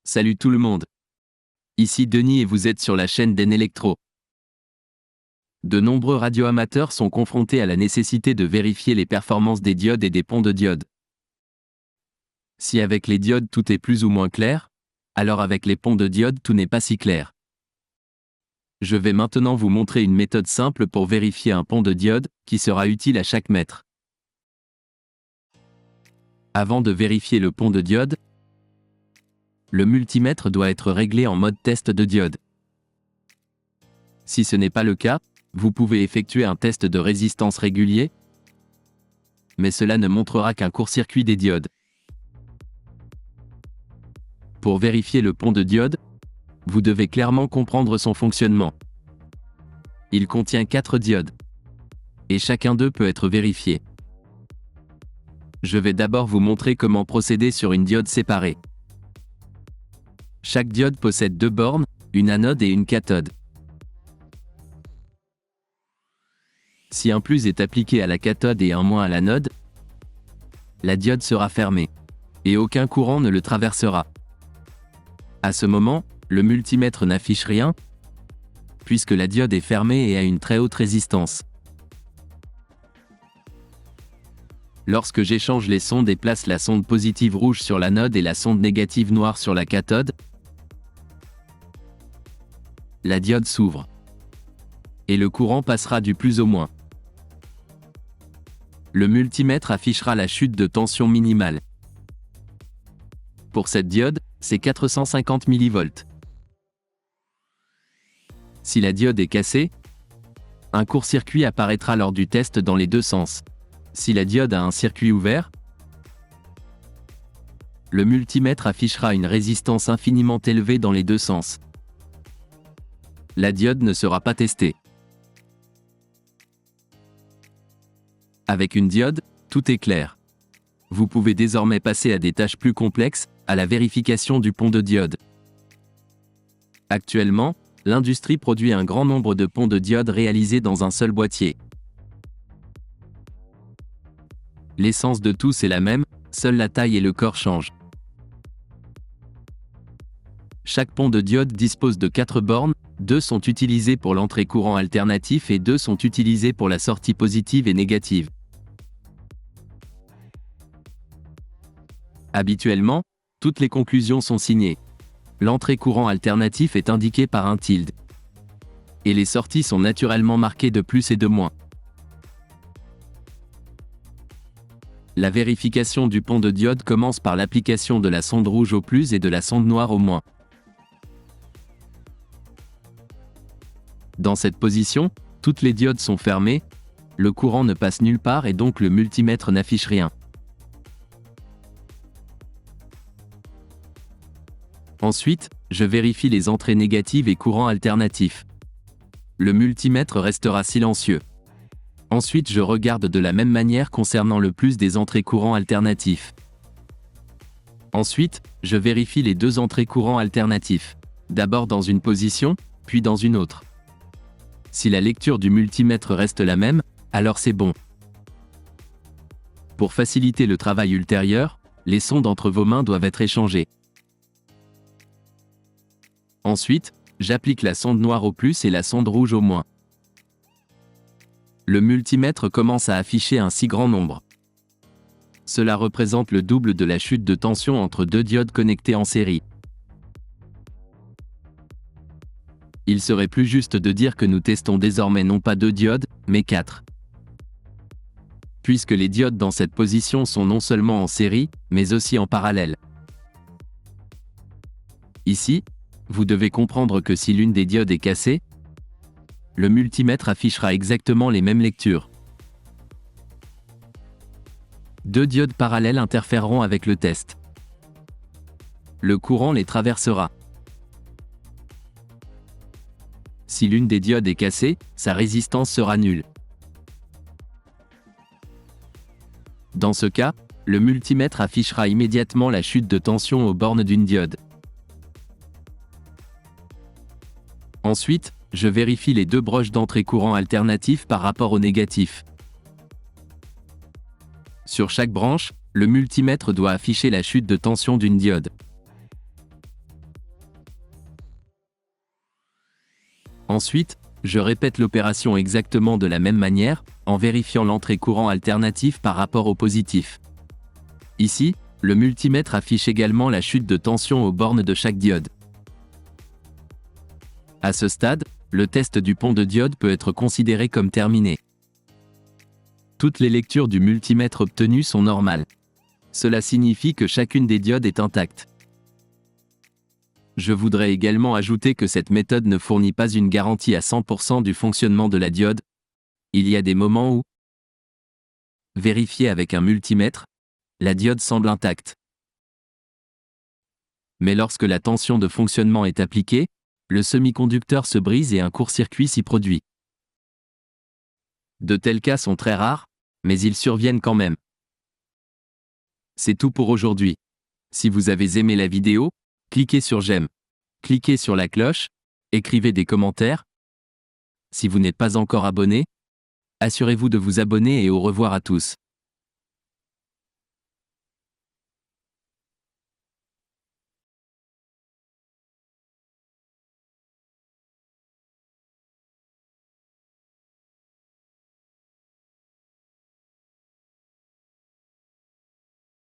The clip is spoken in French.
Salut tout le monde. Ici Denis et vous êtes sur la chaîne d'Enelectro. De nombreux radioamateurs sont confrontés à la nécessité de vérifier les performances des diodes et des ponts de diodes. Si avec les diodes tout est plus ou moins clair, alors avec les ponts de diodes tout n'est pas si clair. Je vais maintenant vous montrer une méthode simple pour vérifier un pont de diode, qui sera utile à chaque mètre. Avant de vérifier le pont de diode, le multimètre doit être réglé en mode test de diode. Si ce n'est pas le cas, vous pouvez effectuer un test de résistance régulier, mais cela ne montrera qu'un court-circuit des diodes. Pour vérifier le pont de diode, vous devez clairement comprendre son fonctionnement. Il contient 4 diodes, et chacun d'eux peut être vérifié. Je vais d'abord vous montrer comment procéder sur une diode séparée. Chaque diode possède 2 bornes, une anode et une cathode. Si un plus est appliqué à la cathode et un moins à l'anode, la diode sera fermée, et aucun courant ne le traversera. À ce moment, le multimètre n'affiche rien, puisque la diode est fermée et a une très haute résistance. Lorsque j'échange les sondes et place la sonde positive rouge sur l'anode et la sonde négative noire sur la cathode, la diode s'ouvre, et le courant passera du plus au moins. Le multimètre affichera la chute de tension minimale. Pour cette diode, c'est 450 mV. Si la diode est cassée, un court-circuit apparaîtra lors du test dans les deux sens. Si la diode a un circuit ouvert, le multimètre affichera une résistance infiniment élevée dans les deux sens. La diode ne sera pas testée. Avec une diode, tout est clair. Vous pouvez désormais passer à des tâches plus complexes, à la vérification du pont de diode. Actuellement, l'industrie produit un grand nombre de ponts de diode réalisés dans un seul boîtier. L'essence de tous est la même, seule la taille et le corps changent. Chaque pont de diode dispose de 4 bornes, 2 sont utilisées pour l'entrée courant alternatif et 2 sont utilisées pour la sortie positive et négative. Habituellement, toutes les conclusions sont signées. L'entrée courant alternatif est indiquée par un tilde. Et les sorties sont naturellement marquées de plus et de moins. La vérification du pont de diode commence par l'application de la sonde rouge au plus et de la sonde noire au moins. Dans cette position, toutes les diodes sont fermées, le courant ne passe nulle part et donc le multimètre n'affiche rien. Ensuite, je vérifie les entrées négatives et courants alternatifs. Le multimètre restera silencieux. Ensuite, je regarde de la même manière concernant le plus des entrées courants alternatifs. Ensuite, je vérifie les 2 entrées courants alternatifs. D'abord dans une position, puis dans une autre. Si la lecture du multimètre reste la même, alors c'est bon. Pour faciliter le travail ultérieur, les sondes entre vos mains doivent être échangées. Ensuite, j'applique la sonde noire au plus et la sonde rouge au moins. Le multimètre commence à afficher un si grand nombre. Cela représente le double de la chute de tension entre 2 diodes connectées en série. Il serait plus juste de dire que nous testons désormais non pas 2 diodes, mais 4. Puisque les diodes dans cette position sont non seulement en série, mais aussi en parallèle. Ici, vous devez comprendre que si l'une des diodes est cassée, le multimètre affichera exactement les mêmes lectures. 2 diodes parallèles interféreront avec le test. Le courant les traversera. Si l'une des diodes est cassée, sa résistance sera nulle. Dans ce cas, le multimètre affichera immédiatement la chute de tension aux bornes d'une diode. Ensuite, je vérifie les 2 broches d'entrée courant alternatif par rapport au négatif. Sur chaque branche, le multimètre doit afficher la chute de tension d'une diode. Ensuite, je répète l'opération exactement de la même manière, en vérifiant l'entrée courant alternatif par rapport au positif. Ici, le multimètre affiche également la chute de tension aux bornes de chaque diode. À ce stade, le test du pont de diode peut être considéré comme terminé. Toutes les lectures du multimètre obtenues sont normales. Cela signifie que chacune des diodes est intacte. Je voudrais également ajouter que cette méthode ne fournit pas une garantie à 100% du fonctionnement de la diode. Il y a des moments où, vérifié avec un multimètre, la diode semble intacte. Mais lorsque la tension de fonctionnement est appliquée, le semi-conducteur se brise et un court-circuit s'y produit. De tels cas sont très rares, mais ils surviennent quand même. C'est tout pour aujourd'hui. Si vous avez aimé la vidéo, cliquez sur j'aime. Cliquez sur la cloche, écrivez des commentaires. Si vous n'êtes pas encore abonné, assurez-vous de vous abonner et au revoir à tous.